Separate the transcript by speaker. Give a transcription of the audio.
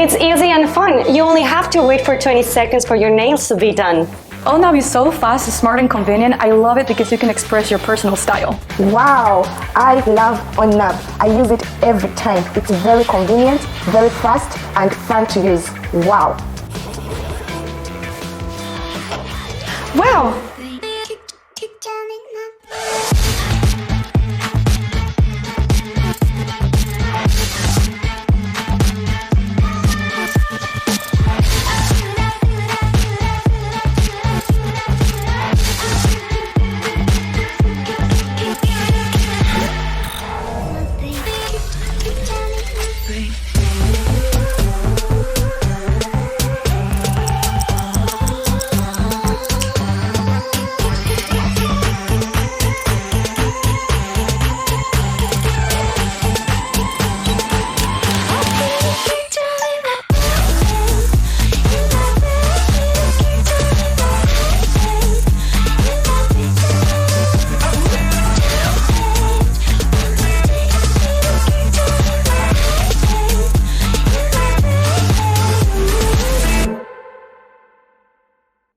Speaker 1: It's easy and fun. You only have to wait for 20 seconds for your nails to be done.
Speaker 2: OnNab is so fast, smart, and convenient. I love it because you can express your personal style.
Speaker 3: Wow, I love OnNab. I use it every time. It's very convenient, very fast, and fun to use. Wow.
Speaker 1: Wow!
Speaker 4: Breathe.